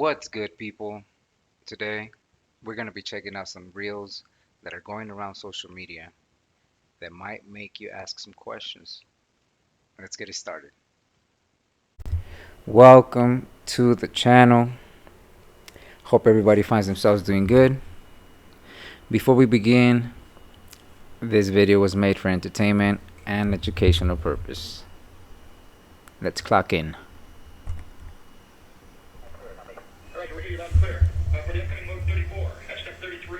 What's good, people? Today, we're going to be checking out some reels that are going around social media that might make you ask some questions. Let's get it started. Welcome to the channel. Hope everybody finds themselves doing good. Before we begin, this video was made for entertainment and educational purpose. Let's clock in. All right, we're here loud and clear. For the upcoming mode 34, at step 33,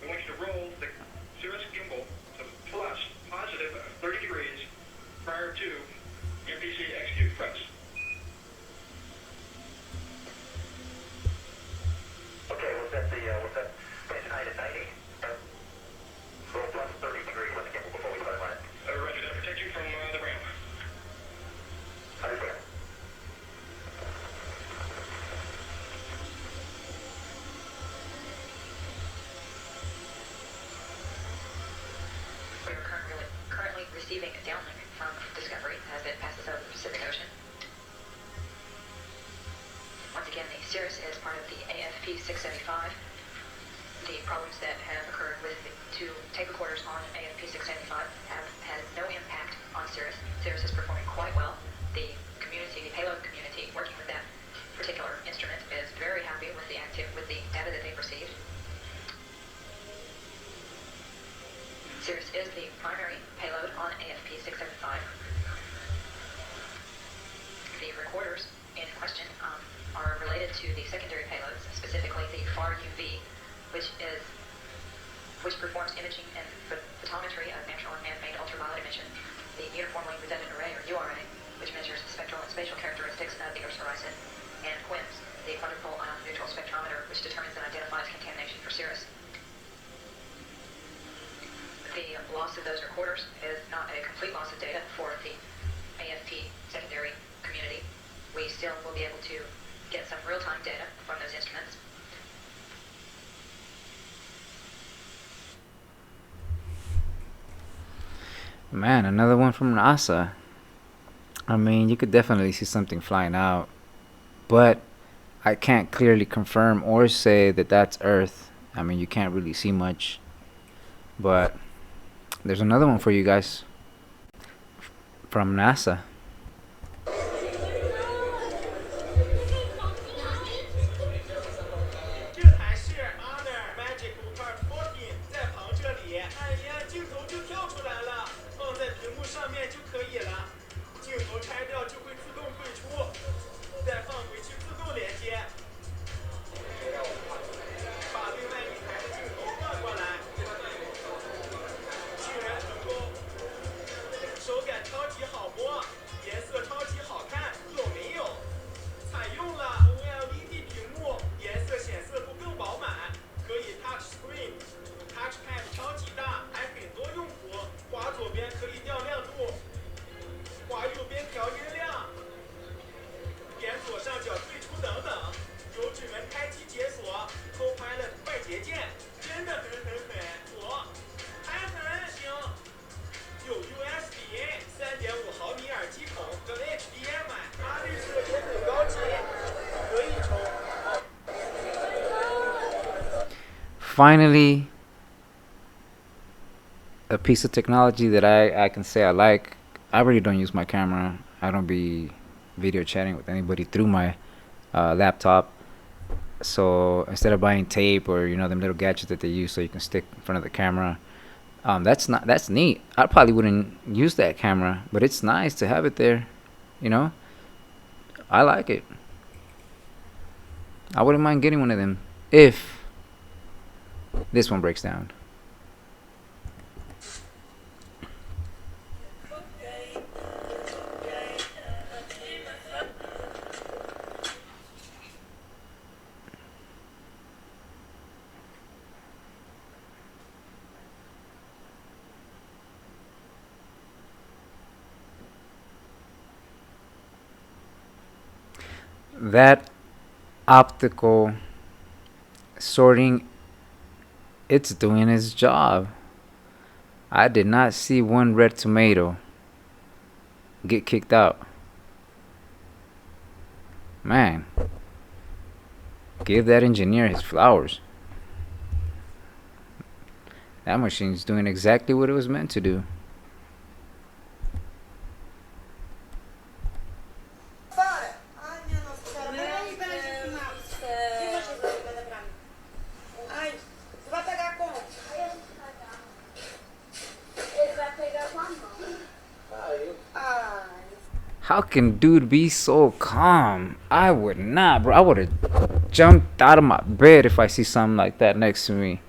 we want you to roll the Cirrus gimbal to plus positive 30 degrees prior to MPC execute press. Okay, we'll set tension height at 90. Roll plus 30 degrees on the gimbal before we start running. Roger that. Protect you from the ramp. Understand. We are currently receiving a downlink from Discovery as it passes over the Pacific Ocean. Once again, the Cirrus is part of the AFP 675. The problems that have occurred with the two tape recorders on AFP 675 have had no impact on Cirrus. Cirrus is performing quite well. The community, the payload community working with that particular instrument is very happy with the data that they've received. Cirrus is the primary payload on AFP 675. The recorders in question are related to the secondary payloads, specifically the FAR UV, which performs imaging and photometry of natural and man-made ultraviolet emission, the uniformly redundant array, or URA, which measures the spectral and spatial characteristics of the Earth's horizon, and QUIMS, the quadrupole ion neutral spectrometer, which determines and identifies contamination for Cirrus. The loss of those recorders is not a complete loss of data for the AFP secondary community. We still will be able to get some real-time data from those instruments. Man, another one from NASA. I mean, you could definitely see something flying out, but I can't clearly confirm or say that that's Earth. I mean, you can't really see much, but there's another one for you guys from NASA. Finally, a piece of technology that I can say I like. I really don't use my camera. I don't be video chatting with anybody through my laptop. So instead of buying tape or them little gadgets that they use so you can stick in front of the camera, that's neat. I probably wouldn't use that camera, but it's nice to have it there. You know, I like it. I wouldn't mind getting one of them if this one breaks down. That optical sorting, it's doing its job. I did not see one red tomato get kicked out. Man, give that engineer his flowers. That machine's doing exactly what it was meant to do. How can dude be so calm? I would not, bro. I would have jumped out of my bed if I see something like that next to me.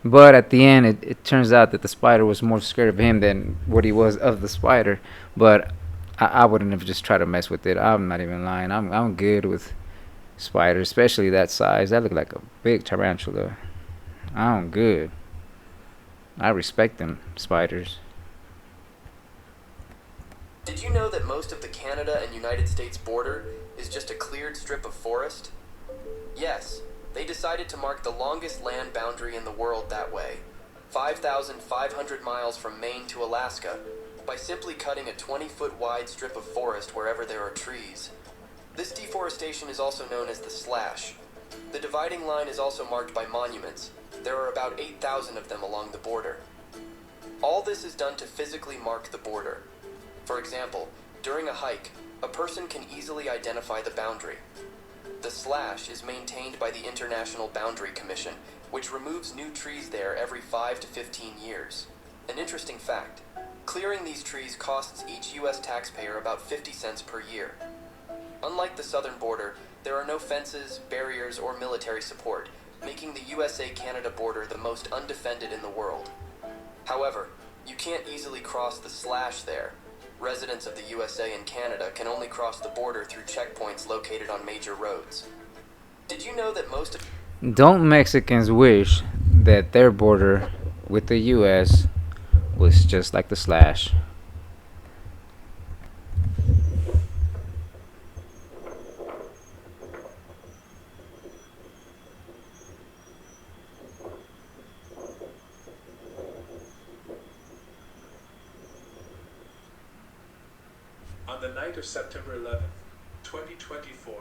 But at the end, it turns out that the spider was more scared of him than what he was of the spider. But I wouldn't have just tried to mess with it. I'm not even lying. I'm good with spiders, especially that size. That looked like a big tarantula. I'm good. I respect them spiders. Did you know that most of the Canada and United States border is just a cleared strip of forest? Yes, they decided to mark the longest land boundary in the world that way, 5,500 miles from Maine to Alaska, by simply cutting a 20-foot wide strip of forest wherever there are trees. This deforestation is also known as the slash. The dividing line is also marked by monuments. There are about 8,000 of them along the border. All this is done to physically mark the border. For example, during a hike, a person can easily identify the boundary. The slash is maintained by the International Boundary Commission, which removes new trees there every 5 to 15 years. An interesting fact, clearing these trees costs each U.S. taxpayer about 50 cents per year. Unlike the southern border, there are no fences, barriers, or military support, making the USA-Canada border the most undefended in the world. However, you can't easily cross the slash there. Residents of the USA and Canada can only cross the border through checkpoints located on major roads. Did you know that most of... Don't Mexicans wish that their border with the US was just like the slash? On the night of September 11, 2024,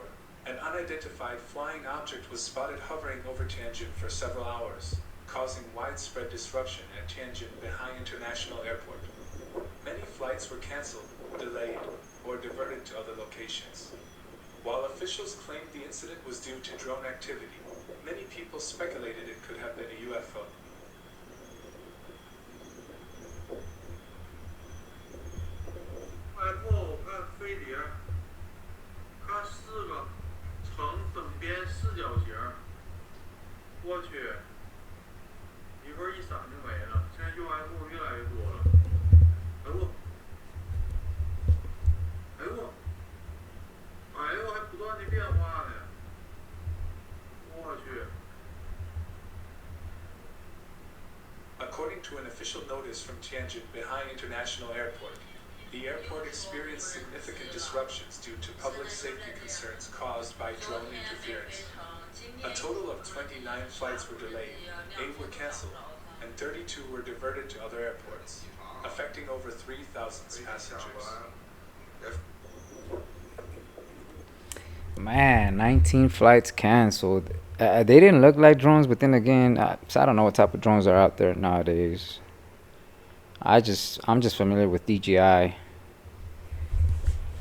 an unidentified flying object was spotted hovering over Tianjin for several hours, causing widespread disruption at Tianjin Beihai International Airport. Many flights were cancelled, delayed, or diverted to other locations. While officials claimed the incident was due to drone activity, many people speculated it could have been a UFO. According to an official notice from Tianjin Beihai International Airport, the airport experienced significant disruptions due to public safety concerns caused by drone interference. A total of 29 flights were delayed, 8 were cancelled, and 32 were diverted to other airports, affecting over 3,000 passengers. Man, 19 flights canceled. They didn't look like drones, but then again, I don't know what type of drones are out there nowadays. I'm just familiar with DJI,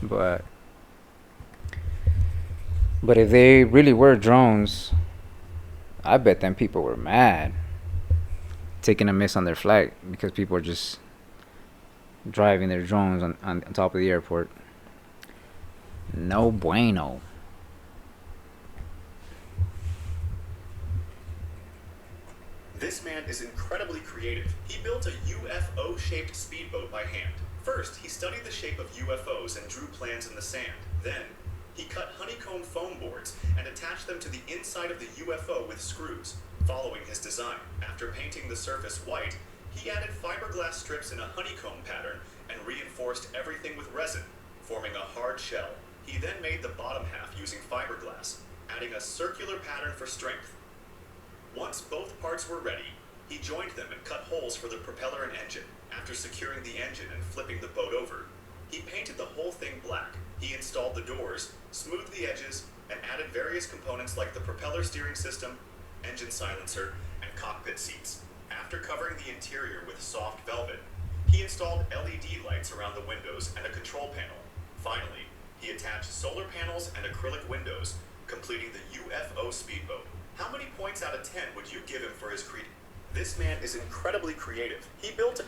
but if they really were drones, I bet them people were mad taking a miss on their flight because people are just driving their drones on top of the airport. No bueno. This man is incredibly creative. He built a UFO-shaped speedboat by hand. First, he studied the shape of UFOs and drew plans in the sand. Then, he cut honeycomb foam boards and attached them to the inside of the UFO with screws, following his design. After painting the surface white, he added fiberglass strips in a honeycomb pattern and reinforced everything with resin, forming a hard shell. He then made the bottom half using fiberglass, adding a circular pattern for strength. Once both parts were ready, he joined them and cut holes for the propeller and engine. After securing the engine and flipping the boat over, he painted the whole thing black. He installed the doors, smoothed the edges, and added various various components like the propeller steering system, engine silencer, and cockpit seats. After covering the interior with soft velvet, he installed LED lights around the windows and a control panel. Finally, he attached solar panels and acrylic windows, completing the UFO speedboat. How many points out of 10 would you give him for his creed? This man is incredibly creative. He built a...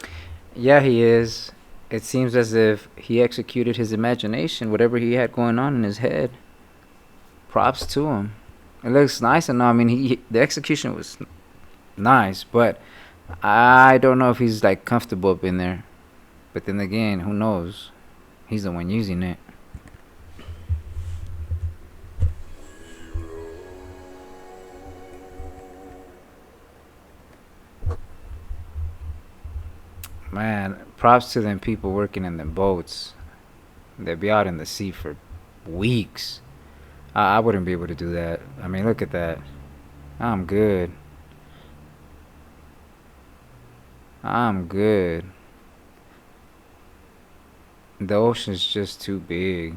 Yeah, he is. It seems as if he executed his imagination, whatever he had going on in his head. Props to him. It looks nice and all. I mean, the execution was nice, but I don't know if he's like comfortable up in there. But then again, who knows? He's the one using it. Man, props to them people working in them boats. They'll be out in the sea for weeks. I wouldn't be able to do that. I mean, look at that. I'm good. I'm good. The ocean's just too big.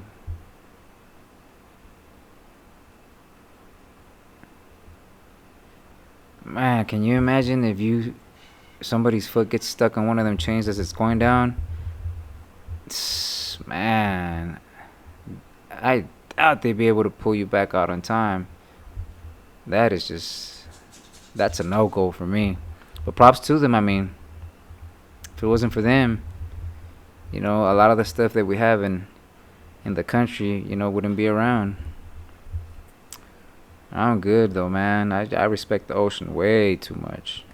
Man, can you imagine if somebody's foot gets stuck on one of them chains as it's going down? Man, I doubt they'd be able to pull you back out on time. That's a no-go for me. But props to them. I mean, if it wasn't for them, a lot of the stuff that we have in the country, wouldn't be around. I'm good though, man. I respect the ocean way too much.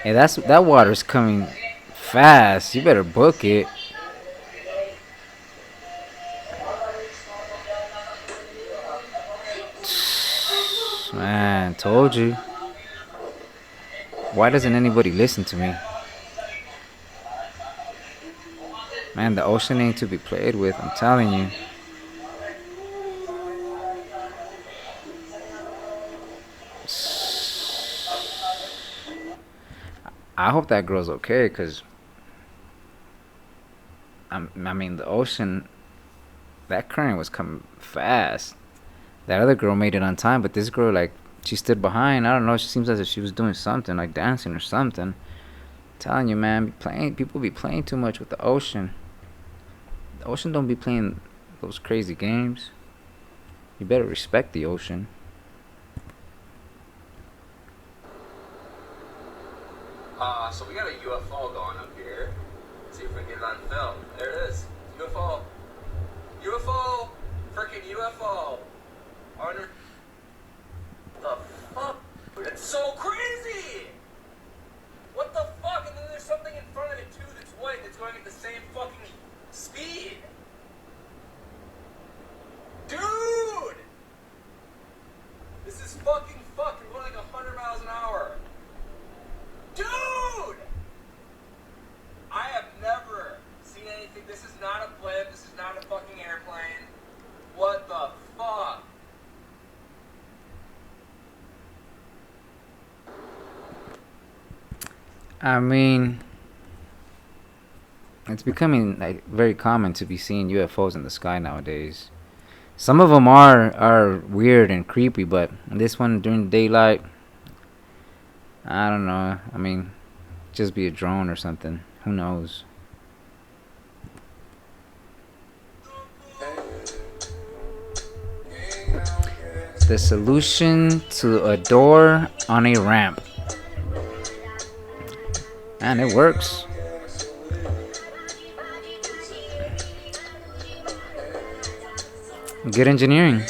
Hey, that water's coming fast. You better book it. Man, told you. Why doesn't anybody listen to me? Man, the ocean ain't to be played with, I'm telling you. I hope that girl's okay, because I mean, the ocean, that current was coming fast. That other girl made it on time, but this girl, like, she stood behind. I don't know, she seems as if she was doing something, like dancing or something. I'm telling you, man, people be playing too much with the ocean. The ocean don't be playing those crazy games. You better respect the ocean. So we got a UFO going up here. Let's see if we can get it on film. There it is. UFO. UFO. Freaking UFO. Under. The fuck? It's so crazy! What the fuck? And then there's something in front of it too that's white that's going at the same fucking speed. Dude! This is fucking fuck. You're going like 100 miles an hour. Dude! I have never seen anything. This is not a blimp. This is not a fucking airplane. What the fuck? I mean, it's becoming like very common to be seeing UFOs in the sky nowadays. Some of them are weird and creepy, but this one during daylight, I don't know. I mean, just be a drone or something. Who knows? The solution to a door on a ramp. And it works. Good engineering.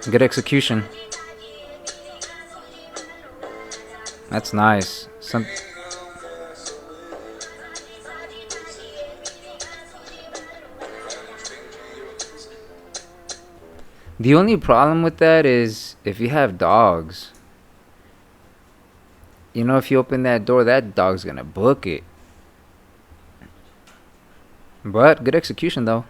Good execution. That's nice. The only problem with that is if you have dogs. If you open that door, that dog's gonna book it. But good execution though.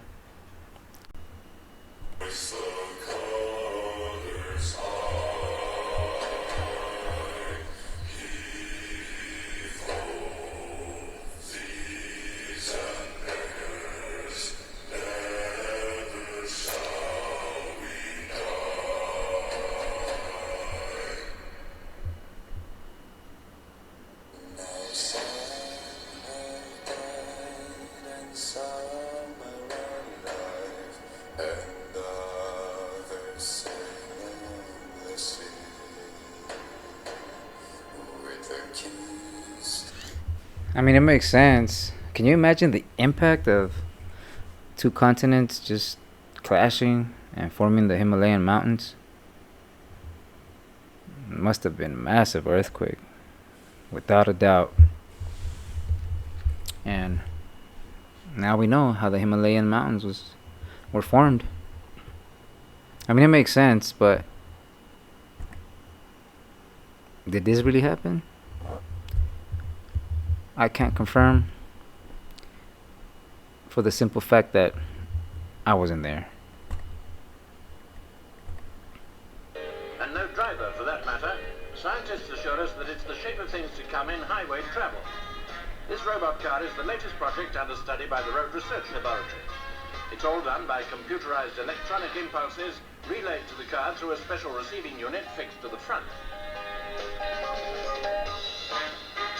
I mean, it makes sense. Can you imagine the impact of two continents just clashing and forming the Himalayan mountains? It must have been a massive earthquake, without a doubt. And now we know how the Himalayan mountains were formed. I mean, it makes sense, but did this really happen? I can't confirm, for the simple fact that I wasn't there. And no driver, for that matter. Scientists assure us that it's the shape of things to come in highway travel. This robot car is the latest project under study by the Road Research Laboratory. It's all done by computerized electronic impulses relayed to the car through a special receiving unit fixed to the front.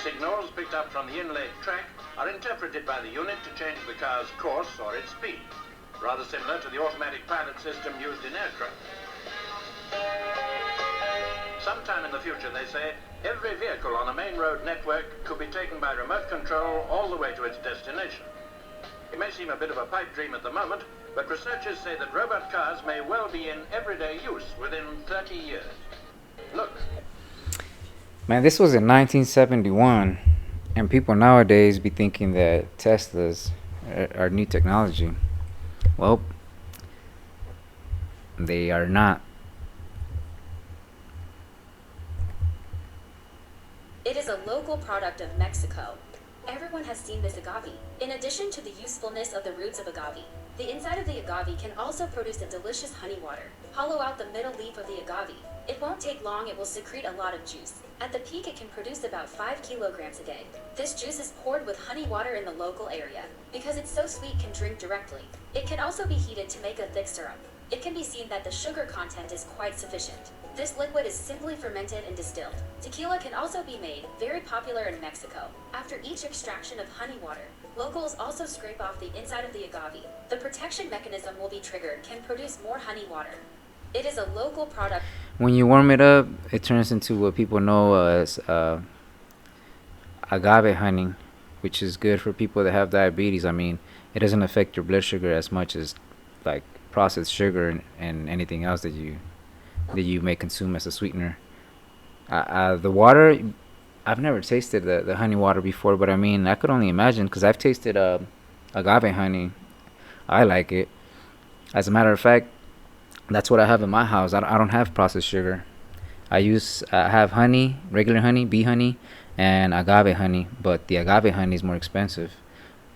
Signals picked up from the inlaid track are interpreted by the unit to change the car's course or its speed, rather similar to the automatic pilot system used in aircraft. Sometime in the future, they say, every vehicle on a main road network could be taken by remote control all the way to its destination. It may seem a bit of a pipe dream at the moment, but researchers say that robot cars may well be in everyday use within 30 years. Look. Man, this was in 1971, and people nowadays be thinking that Teslas are new technology. Well, they are not. It is a local product of Mexico. Everyone has seen this agave. In addition to the usefulness of the roots of agave, the inside of the agave can also produce a delicious honey water. Hollow out the middle leaf of the agave. It won't take long, it will secrete a lot of juice. At the peak, it can produce about 5 kilograms a day. This juice is poured with honey water in the local area. Because it's so sweet, can drink directly. It can also be heated to make a thick syrup. It can be seen that the sugar content is quite sufficient. This liquid is simply fermented and distilled. Tequila can also be made, very popular in Mexico. After each extraction of honey water, locals also scrape off the inside of the agave. The protection mechanism will be triggered, can produce more honey water. It is a local product. When you warm it up, it turns into what people know as agave honey, which is good for people that have diabetes. I mean, it doesn't affect your blood sugar as much as like processed sugar and anything else that you may consume as a sweetener. The water, I've never tasted the honey water before, but I mean, I could only imagine, because I've tasted agave honey. I like it. As a matter of fact, that's what I have in my house. I don't have processed sugar. I have honey, regular honey, bee honey, and agave honey, but the agave honey is more expensive.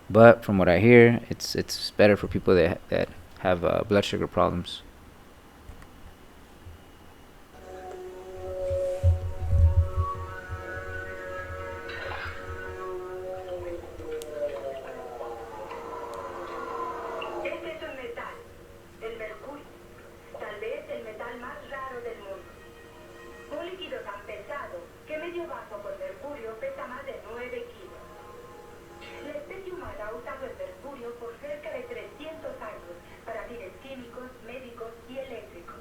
But from what I hear, it's better for people that have blood sugar problems. Este es un metal, el mercurio, tal vez el metal más raro del mundo. Un líquido tan pesado que medio vaso con mercurio pesa más de 9 kilos. La especie humana ha usado el mercurio por cerca de 300 años para fines químicos, médicos y eléctricos.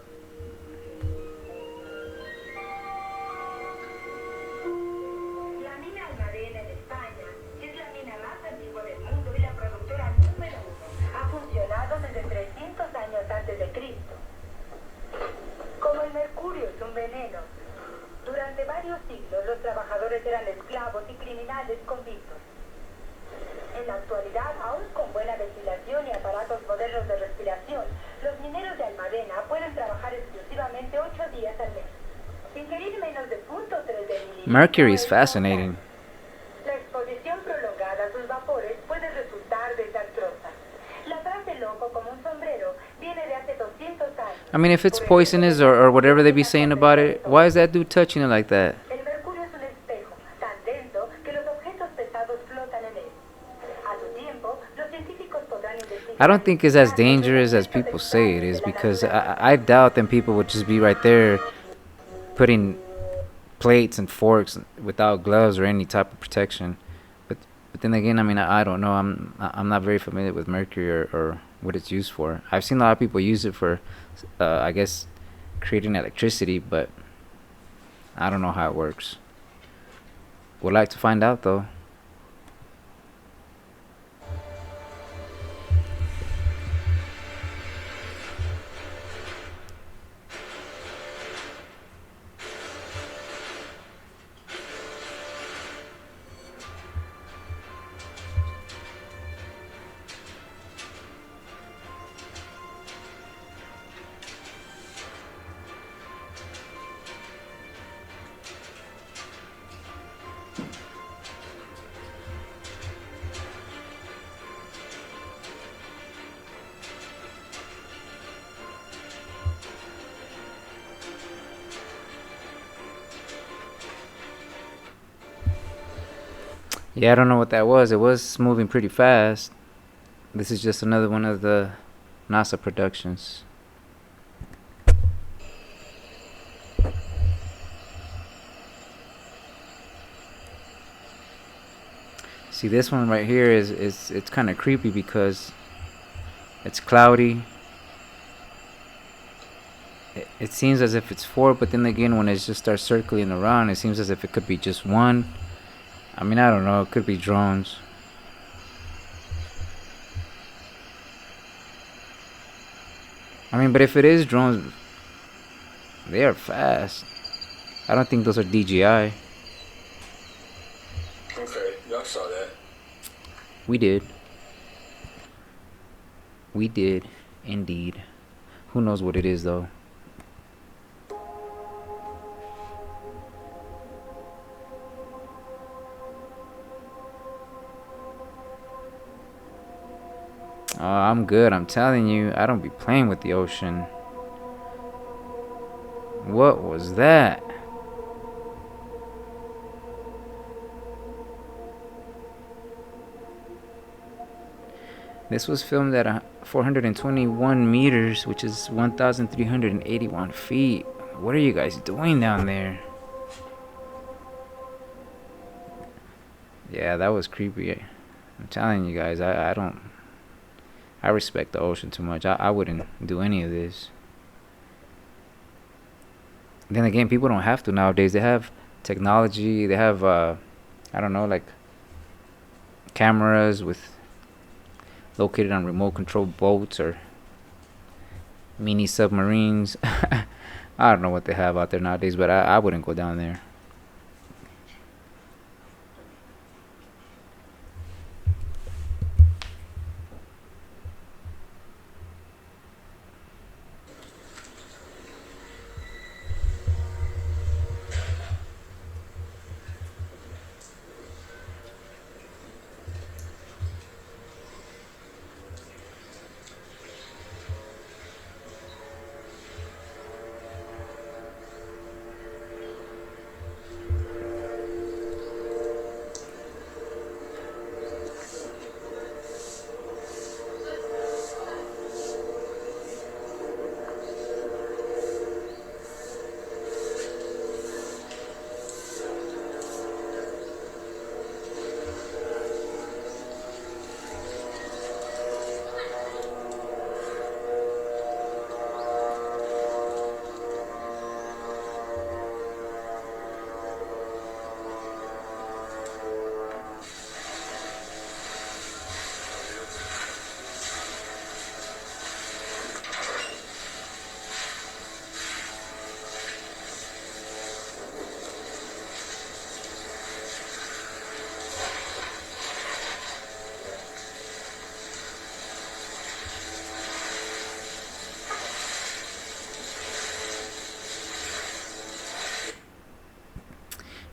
La mina Almadena en España es la mina más antigua del mundo y la productora número 1. Ha funcionado desde 300 años antes de Cristo. Como el mercurio es un veneno, durante varios siglos los trabajadores eran esclavos y criminales convictos. En la actualidad, aún con buena ventilación y aparatos modernos de respiración, los mineros de Almadena pueden trabajar exclusivamente 8 días al mes. Ingerir menos de 0.3 de mililitros. Mercury is fascinating. La exposición prolongada a sus vapores puede resultar desastrosa. La frase loco como un sombrero viene de hace 200 años. I mean, if it's poisonous or whatever they be saying about it, why is that dude touching it like that? El mercurio es un espejo tan denso que los objetos pesados flotan en él. A su tiempo, los científicos podrán investigar. I don't think it's as dangerous as people say it is, because I doubt them people would just be right there putting plates and forks without gloves or any type of protection. But then again, I mean, I don't know. I'm not very familiar with mercury or what it's used for. I've seen a lot of people use it for, I guess, creating electricity, but I don't know how it works. Would like to find out though. Yeah, I don't know what that was. It was moving pretty fast. This is just another one of the NASA productions. See, this one right here is it's kind of creepy because it's cloudy. It seems as if it's four, but then again, when it just starts circling around, it seems as if it could be just one. I mean, I don't know. It could be drones. I mean, but if it is drones, they are fast. I don't think those are DJI. Okay, y'all saw that. We did. We did, indeed. Who knows what it is, though? I'm good. I'm telling you, I don't be playing with the ocean. What was that? This was filmed at 421 meters, which is 1,381 feet. What are you guys doing down there? Yeah, that was creepy. I'm telling you guys, I respect the ocean too much. I wouldn't do any of this. Then again, people don't have to nowadays. They have technology. They have, I don't know, like cameras located on remote control boats or mini submarines. I don't know what they have out there nowadays, but I wouldn't go down there.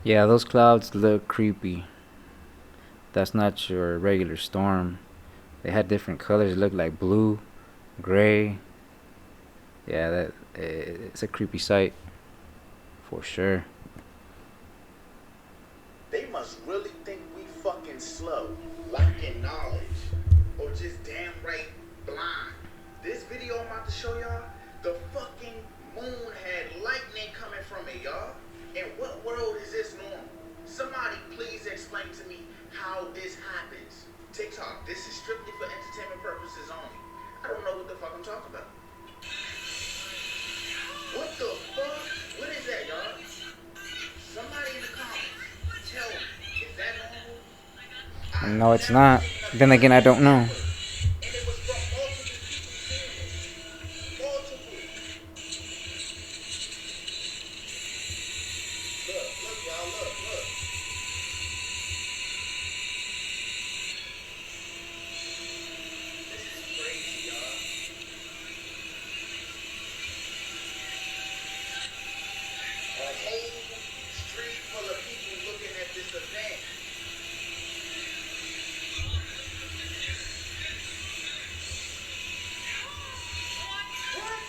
Yeah, those clouds look creepy. That's not your regular storm. They had different colors. It looked like blue, gray. Yeah, it's a creepy sight for sure. They must really think we fucking slow, lacking knowledge, or just damn right blind. This video I'm about to show y'all, the fucking moon had lightning coming from it, y'all. In what world is this normal? Somebody please explain to me how this happens. TikTok, this is strictly for entertainment purposes only. I don't know what the fuck I'm talking about. What What the fuck? What is that, y'all? Somebody in the comments, tell me, is that normal? No, it's not. Then again, I don't know. And it was from multiple people seeing it. Multiple. Look, y'all, look. This is crazy, y'all. A whole street full of people looking at this event. What?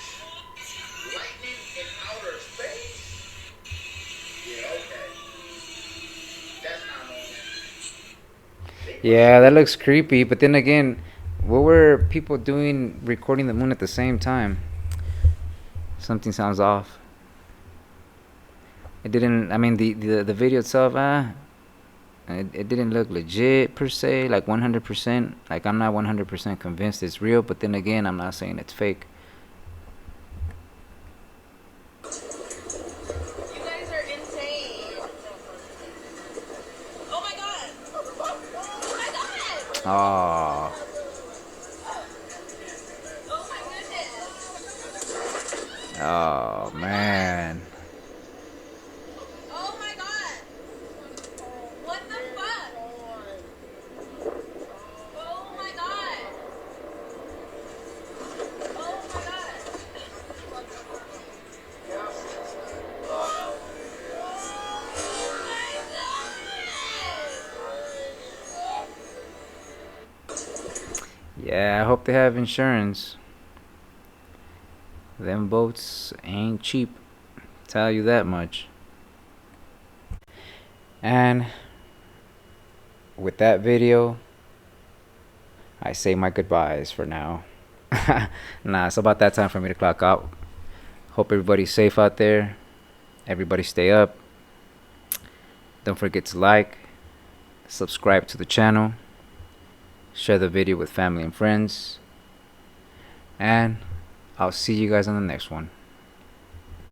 Lightning in outer space? Yeah, okay. That's not normal. Yeah, that looks creepy. But then again, what were people doing recording the moon at the same time? Something sounds off. It didn't. I mean, the video itself, it didn't look legit per se, like 100%. Like, I'm not 100% convinced it's real. But then again, I'm not saying it's fake. You guys are insane. Oh my god. Oh my god. Oh, Oh my goodness. oh man. Oh my god. What the fuck? Oh my god. Oh my god. Yeah, I hope they have insurance. Them boats ain't cheap. Tell you that much. And with that video, I say my goodbyes for now. Nah, it's about that time for me to clock out. Hope everybody's safe out there. Everybody stay up. Don't forget to like, subscribe to the channel, share the video with family and friends, and I'll see you guys on the next one.